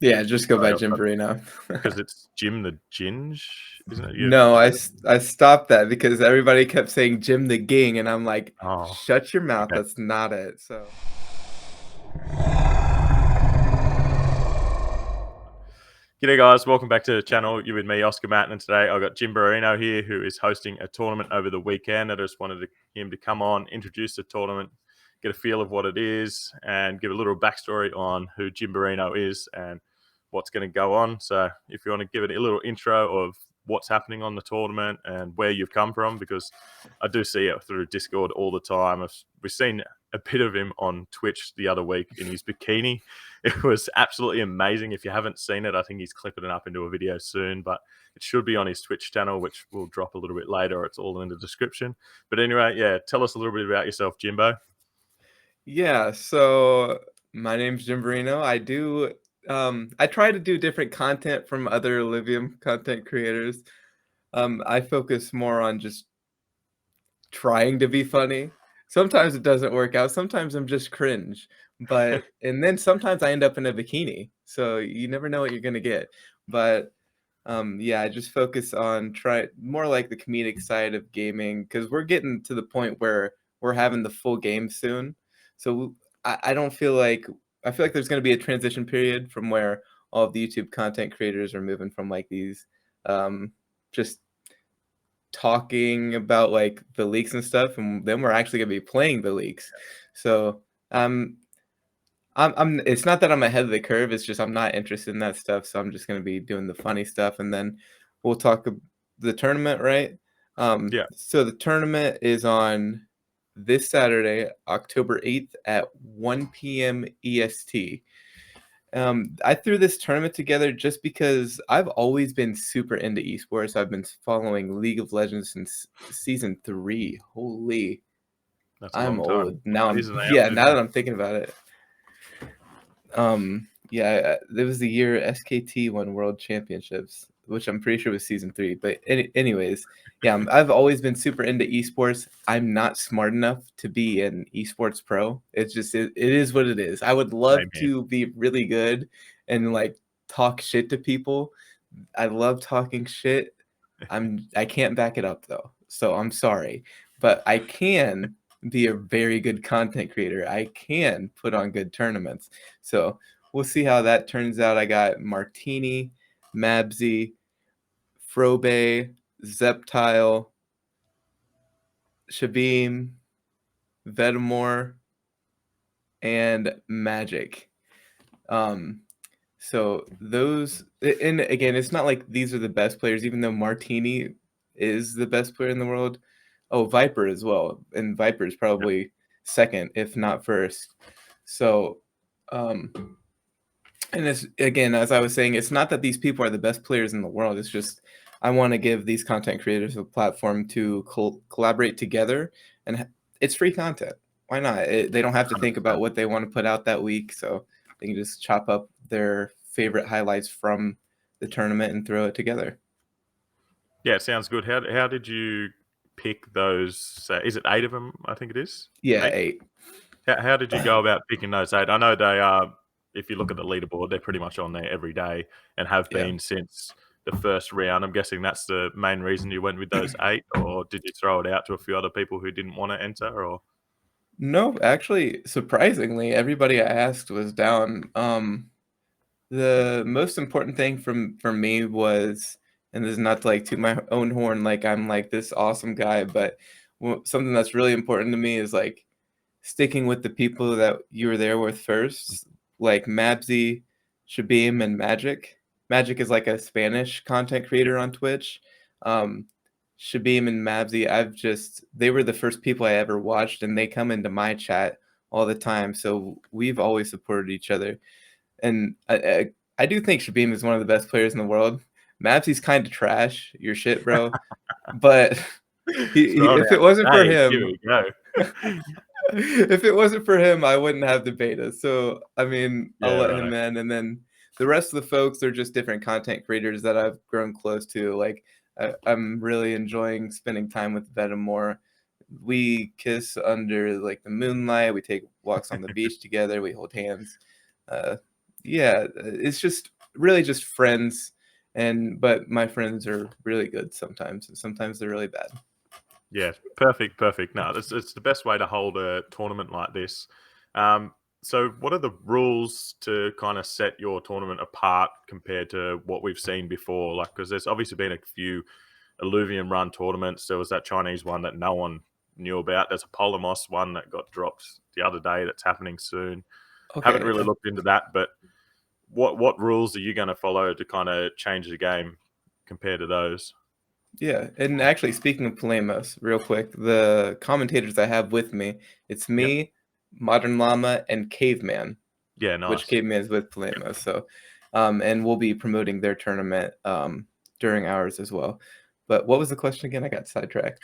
Yeah, just go by Sorry, Jimberino. because it's Jim the Ginge, isn't it? Your No, Twitter? I stopped that because everybody kept saying Jim the Ging, and I'm like, Oh, shut your mouth. okay. That's not it. So G'day guys, welcome back to the channel. You with me, Oscar Matten, and today I've got Jimberino here, who is hosting a tournament over the weekend. I just wanted him to come on, introduce the tournament, get a feel of what it is, and give a little backstory on who Jimberino is and what's going to go on. So if you want to give it a little intro of what's happening on the tournament and where you've come from, because I do see it through Discord all the time. We've seen a bit of him on Twitch the other week in his bikini. It was absolutely amazing. If you haven't seen it, I think he's clipping it up into a video soon, but it should be on his Twitch channel, which we'll drop a little bit later. It's all in the description. But anyway, yeah, tell us a little bit about yourself, Jimbo. yeah, so my name's Jimberino. I try to do different content from other Illuvium content creators. I focus more on just trying to be funny. Sometimes it doesn't work out. Sometimes I'm just cringe. And then sometimes I end up in a bikini. So you never know what you're gonna get. But yeah, I just focus on try more like the comedic side of gaming because we're getting to the point where we're having the full game soon. So I don't feel like I feel like there's going to be a transition period from where all of the YouTube content creators are moving from like these just talking about like the leaks and stuff, and then we're actually going to be playing the leaks. So um, I'm it's not that I'm ahead of the curve, it's just I'm not interested in that stuff, so I'm just gonna be doing the funny stuff, and then we'll talk the tournament, right? Yeah. So the tournament is on this Saturday, October 8th at 1 p.m. EST. I threw this tournament together just because I've always been super into esports. I've been following League of Legends since season 3. Holy, That's a I'm long time. old. Now It is I'm now, yeah, isn't now that it? I'm thinking about it. Yeah, there was the year SKT won World Championships, which I'm pretty sure was season 3. But anyways, yeah, I've always been super into esports. I'm not smart enough to be an esports pro. It's just it is what it is. I would love Same here. to be really good and like talk shit to people. I love talking shit. I can't back it up though. So I'm sorry, but I can be a very good content creator. I can put on good tournaments. So we'll see how that turns out. I got Martini, Mabsy, Frobe, Zeptile, Shabim, Vedamore, and Magic. Um, so those, and again, it's not like these are the best players, even though Martini is the best player in the world. Oh, Viper as well, and Viper is Yep. probably second, if not first. So, and it's again, as I was saying, it's not that these people are the best players in the world. It's just I want to give these content creators a platform to collaborate together, and it's free content. Why not? They don't have to think about 100%. what they want to put out that week, so they can just chop up their favorite highlights from the tournament and throw it together. Yeah, it sounds good. How did you pick those? Is it 8 of them? I think it is. Yeah, 8. 8. How did you go about picking those 8? I know they are. If you look at the leaderboard, they're pretty much on there every day and have Yeah. been since the first round. I'm guessing that's the main reason you went with those 8, or did you throw it out to a few other people who didn't want to enter? Or No, actually, surprisingly, everybody I asked was down. The most important thing for me was, and this is not to like toot my own horn, like I'm like this awesome guy, but something that's really important to me is like sticking with the people that you were there with first, like Mabsy, Shabim, and Magic. Magic is like a Spanish content yeah, creator on Twitch. Um, Shabim and Mabsy, they were the first people I ever watched, and they come into my chat all the time. So we've always supported each other. And I do think Shabim is one of the best players in the world. Mabsy's kind of trash, your shit, bro. But throw it if it out wasn't for today. Here him, we go. if it wasn't for him, I wouldn't have the beta. So I mean, I'll Yeah, let him right. in, and then the rest of the folks, they're just different content creators that I've grown close to. Like I'm really enjoying spending time with Venom more. We kiss under like the moonlight. We take walks on the beach together. We hold hands. Uh, Yeah, it's just really just friends, but my friends are really good sometimes, and sometimes they're really bad. Yeah, perfect, perfect. No, it's the best way to hold a tournament like this. Um, so, what are the rules to kind of set your tournament apart compared to what we've seen before? Like, because there's obviously been a few Illuvium run tournaments. There was that Chinese one that no one knew about. There's a Polymos one that got dropped the other day that's happening soon. Haven't Okay, really yeah. looked into that, but what rules are you going to follow to kind of change the game compared to those? Yeah, and actually, speaking of Polemos, real quick, the commentators I have with me, it's Yep. me, Modern Llama, and Caveman, Yeah, which nice. Caveman is with Yep. Polemos. So, and we'll be promoting their tournament during ours as well. But what was the question again? I got sidetracked.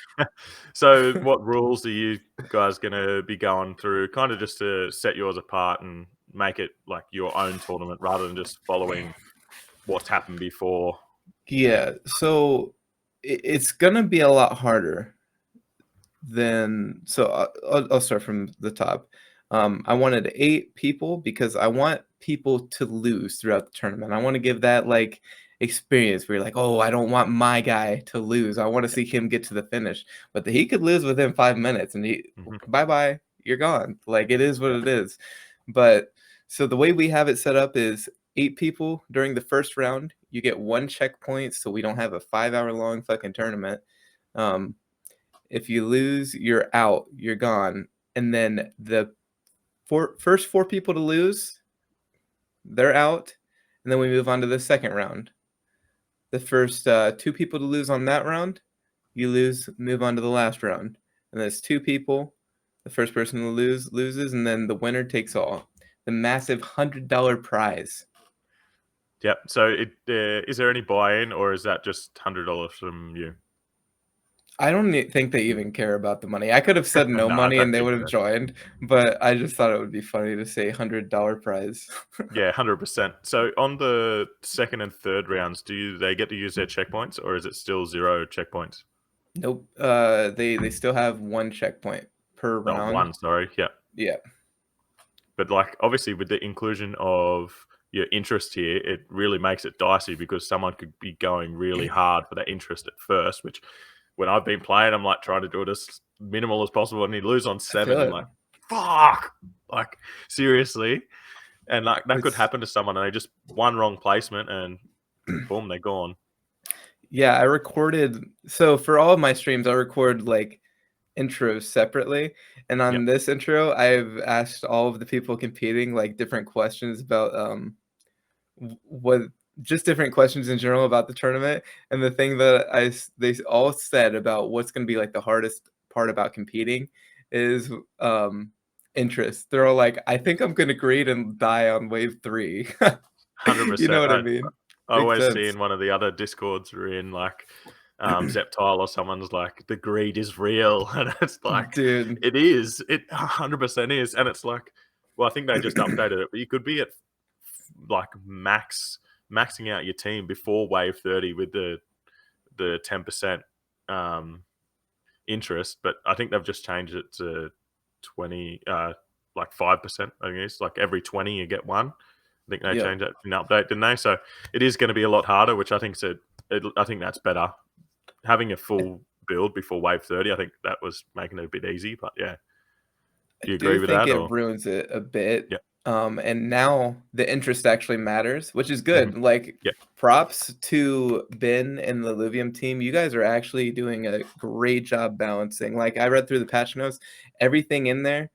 So, what rules are you guys going to be going through, kind of just to set yours apart and make it like your own tournament rather than just following what's happened before? Yeah, so it's gonna be a lot harder I'll start from the top. I wanted 8 people because I want people to lose throughout the tournament. I wanna give that, like, experience where you're like, "Oh, I don't want my guy to lose. I wanna see him get to the finish." But he could lose within 5 minutes and Hmm. bye-bye, you're gone. Like, it is what Yeah. it is. But so the way we have it set up is 8 people during the first round, you get 1 checkpoint, so we don't have a 5-hour-long fucking tournament. Um if you lose, you're out, you're gone, and then the first 4 people to lose, they're out, and then we move on to the second round. The first, 2 people to lose on that round, you lose, move on to the last round, and there's 2 people, the first person to lose loses, and then the winner takes all. The massive $100 prize. Yep. So, is there any buy-in, or is that just $100 from you? I don't think they even care about the money. I could have said no No, I money don't and they think would have so. joined, but I just thought it would be funny to say $100 prize. Yeah, 100%. So, on the second and third rounds, they get to use their checkpoints, or is it still 0 checkpoints? Nope. They still have 1 checkpoint per Oh, round. one. Sorry. Yeah. Yeah. But, like, obviously, with the inclusion of your interest here, it really makes it dicey because someone could be going really hard for that interest at first, which when I've been playing, I'm like trying to do it as minimal as possible, and you lose on I feel 7, you're it. like, fuck, like, seriously. And like that could It's happen to someone and they just one wrong placement and boom, they're gone. yeah, I recorded so for all of my streams, I record, like, intros separately, and Yep. on this intro, I've asked all of the people competing, like, different questions about, what just different questions in general about the tournament, and the thing that they all said about what's gonna be, like, the hardest part about competing is, interest. They're all like, "I think I'm gonna grade and die on wave 3." You know 100%. what I I mean? I Makes always see sense. in one of the other discords we're in, like, Zeptile or someone's like, "The greed is real," and it's like, Dude. it is. It 100% is, and it's like, well, I think they just updated it, but you could be at, like, maxing out your team before wave 30 with the 10%, um, interest, but I think they've just changed it to 20, like 5%, I guess. Like every 20 you get one. I think they Yep. changed that in the update, didn't they? So it is going to be a lot harder, which I think I think that's better. Having a I full build before wave 30, I think that was making it a bit easy. But yeah, I do you do agree with think that? it Or ruins it a bit, yeah, and now the interest actually matters, which is hmm, good. Like, yeah, props to Ben and the Illuvium team. You guys are actually doing a great job balancing. Like, I read through the patch notes, everything in there,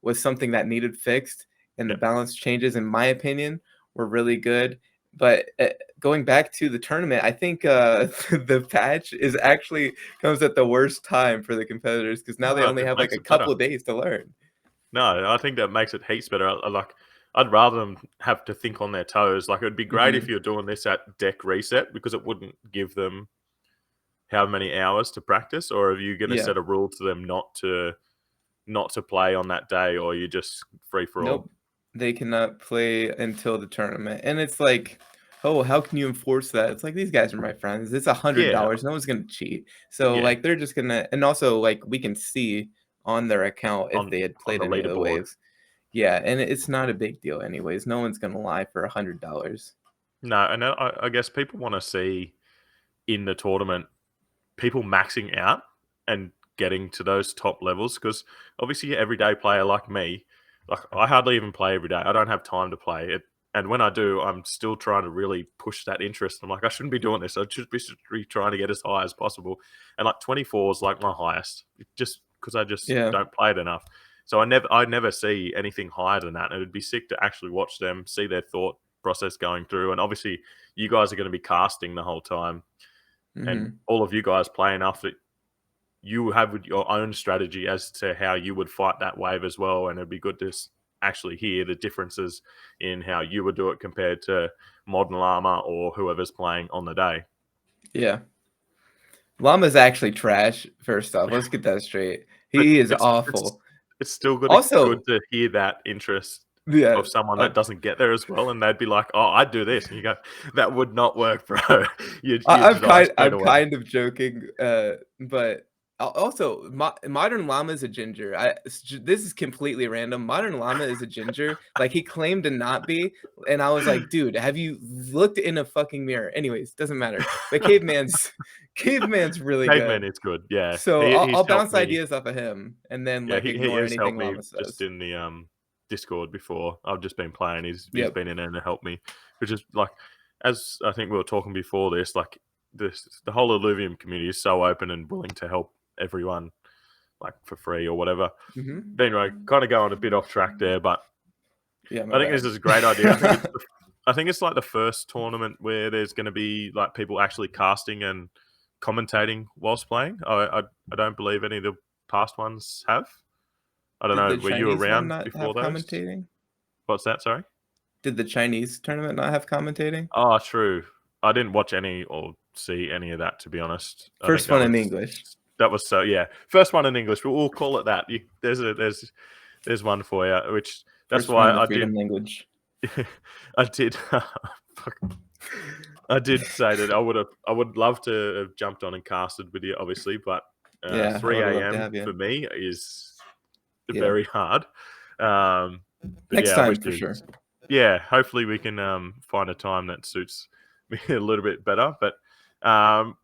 was something that needed fixed, and the yeah. balance changes, in my opinion, were really good. But, going back to the tournament, I think, the patch is actually comes at the worst time for the competitors because now they No, only it have, like, makes a it better. couple of days to learn. No, I think that makes it heaps better. Like, I'd rather them have to think on their toes. Like, it'd be great if Mhm. you're doing this at deck reset because it wouldn't give them how many hours to practice, or are you going to Yeah. set a rule to them not to play on that day, or you just free for all? Nope. They cannot play until the tournament, and it's like, "Oh, how can you enforce that?" It's like, "These guys are my friends. It's Yeah, $100. No one's gonna cheat." So, yeah, like, they're just gonna and also, like, we can see on their account if they had on played the any of the leaderboard. waves. Yeah, and it's not a big deal anyways. No one's gonna lie for $100. No, and I guess people want to see in the tournament people maxing out and getting to those top levels because obviously, your everyday player like me, like I hardly even play every day. I don't have time to play it, and when I do, I'm still trying to really push that interest. I'm like, I shouldn't be doing this. I should be trying to get as high as possible. And like 24 is like my highest, just because I just Yeah. don't play it enough. So I never see anything higher than that. And it'd be sick to actually watch them, see their thought process going through. And obviously, you guys are going to be casting the whole time, and Mhm. all of you guys play enough that you have your own strategy as to how you would fight that wave as well. And it'd be good to actually hear the differences in how you would do it compared to Modern Llama or whoever's playing on the day. Yeah. Llama's actually trash, first off. Let's get that straight. But He is it's awful. it's still good Also, to hear that interest yeah, of someone uh, that doesn't get there as well, and they'd be like, "Oh, I'd do this," and you go, "That would not work, bro. You'd die straight I'm away." kind of joking, but also Modern Llama is a ginger. This is completely random. Modern Llama is a ginger. Like he claimed to not be, and I was like, dude, have you looked in a fucking mirror? Anyways, doesn't matter. But caveman's really Caveman good. is good. Yeah, So he's I'll helped bounce me. ideas off of him, and then Yeah, like he ignore has helped anything me Llama just says. in the Discord before. I've just been playing. He's Yep. been in there to help me, which is like, as I think we were talking before this, like the whole Illuvium community is so open and willing to help everyone like for free or whatever. Hmm. But anyway, kind of going a bit off track there, but Yeah, my I think this bad. is a great idea. I think it's like the first tournament where there's going to be like people actually casting and commentating whilst playing. I don't believe any of the past ones have. I don't Did know. the Were you Chinese one around not before have those? commentating? What's that? Sorry. Did the Chinese tournament not have commentating? Oh, true. I didn't watch any or see any of that, to be honest. I think First one in English. that was so yeah. First one in English. We'll call it that. There's one for you, which that's First one why in the I freedom did language. I did fuck. I did say that I would love to have jumped on and casted with you, obviously, but Yeah, I would have 3 loved to a.m. have you. for me is Yeah. very hard. But Next yeah, time for obviously, sure. yeah, hopefully we can find a time that suits me a little bit better. But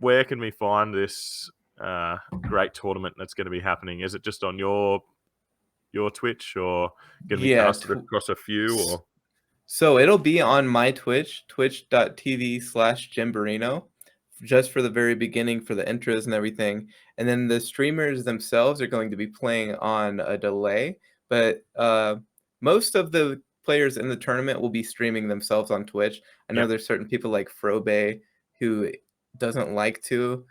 where can we find this great tournament that's going to be happening? Is it just on your Twitch or going to be Yeah. casted across a few or? So it'll be on my Twitch, twitch.tv/Jimberino, just for the very beginning for the intros and everything. And then the streamers themselves are going to be playing on a delay, but most of the players in the tournament will be streaming themselves on Twitch. I know Yep. there's certain people like Frobe who doesn't like to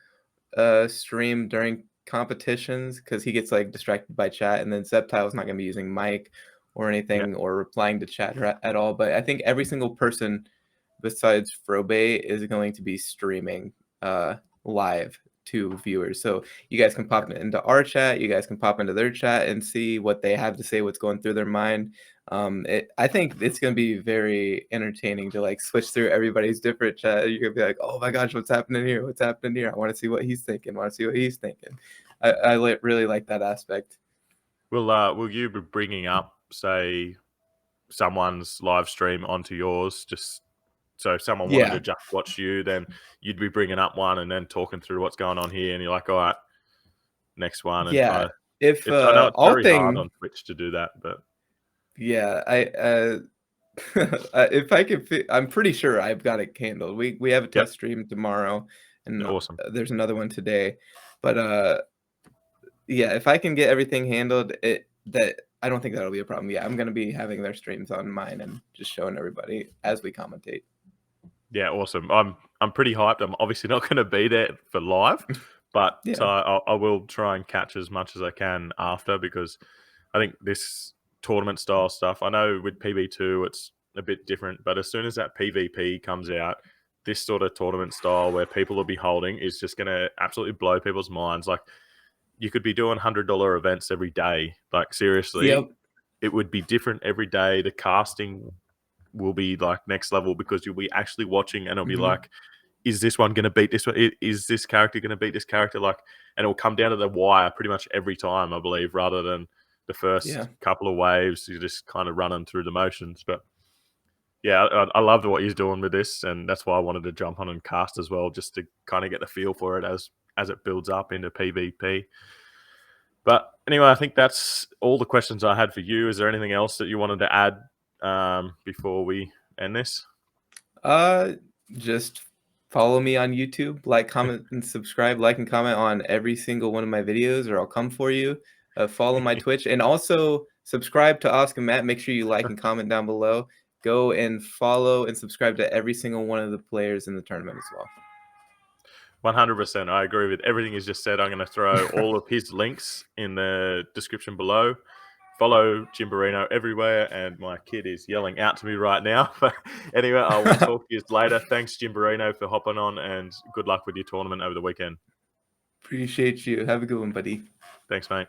stream during competitions because he gets like distracted by chat, and then Zeptile's not going to be using mic or Yeah. anything or replying to chat at all. But I think every single person besides Frobe is going to be streaming live to viewers. So you guys can pop into our chat, you guys can pop into their chat and see what they have to say, what's going through their mind. I think it's going to be very entertaining to like switch through everybody's different chat. You're going to be like, oh my gosh, what's happening here? What's happening here? I want to see what he's thinking. I want to see what he's thinking. Really like that aspect. Will you be bringing up, say, someone's live stream onto yours? Just so if someone wanted to Yeah. just watch you, then you'd be bringing up one and then talking through what's going on here, and you're like, all right, next one, and kind Yeah. of. If I know it's all very hard thing, on Twitch to do that, but yeah, if I could I'm pretty sure I've got it handled. We have a yep, test stream tomorrow, and awesome. there's another one today. But yeah, if I can get everything handled, I don't think that'll be a problem. Yeah, I'm gonna be having their streams on mine and just showing everybody as we commentate. Yeah, awesome. I'm pretty hyped. I'm obviously not going to be there for live, but Yeah. I will try and catch as much as I can after because I think this tournament style stuff. I know with PB2 it's a bit different, but as soon as that PvP comes out, this sort of tournament style where people will be holding is just going to absolutely blow people's minds. Like you could be doing $100 events every day. Like seriously, Yep. it would be different every day. The casting will be like next level because you'll be actually watching and it'll be Hmm. like, is this one going to beat this one? Is this character going to beat this character? Like, and it will come down to the wire pretty much every time, I believe, rather than the first Yeah. couple of waves, you're just kind of running through the motions. But yeah, I love what he's doing with this, and that's why I wanted to jump on and cast as well, just to kind of get the feel for it as it builds up into PvP. But anyway, I think that's all the questions I had for you. Is there anything else that you wanted to add before we end this? Uh, just follow me on YouTube, like, comment, and subscribe. Like and comment on every single one of my videos, or I'll come for you. Follow my Twitch, and also subscribe to Oscar Matt. Make sure you like and comment down below. Go and follow and subscribe to every single one of the players in the tournament as well. 100%. I agree with everything he's just said. I'm going to throw all of his links in the description below. Follow Jimberino everywhere, and my kid is yelling out to me right now. But anyway, I will talk to you later. Thanks, Jimberino, for hopping on, and good luck with your tournament over the weekend. Appreciate you. Have a good one, buddy. Thanks, mate.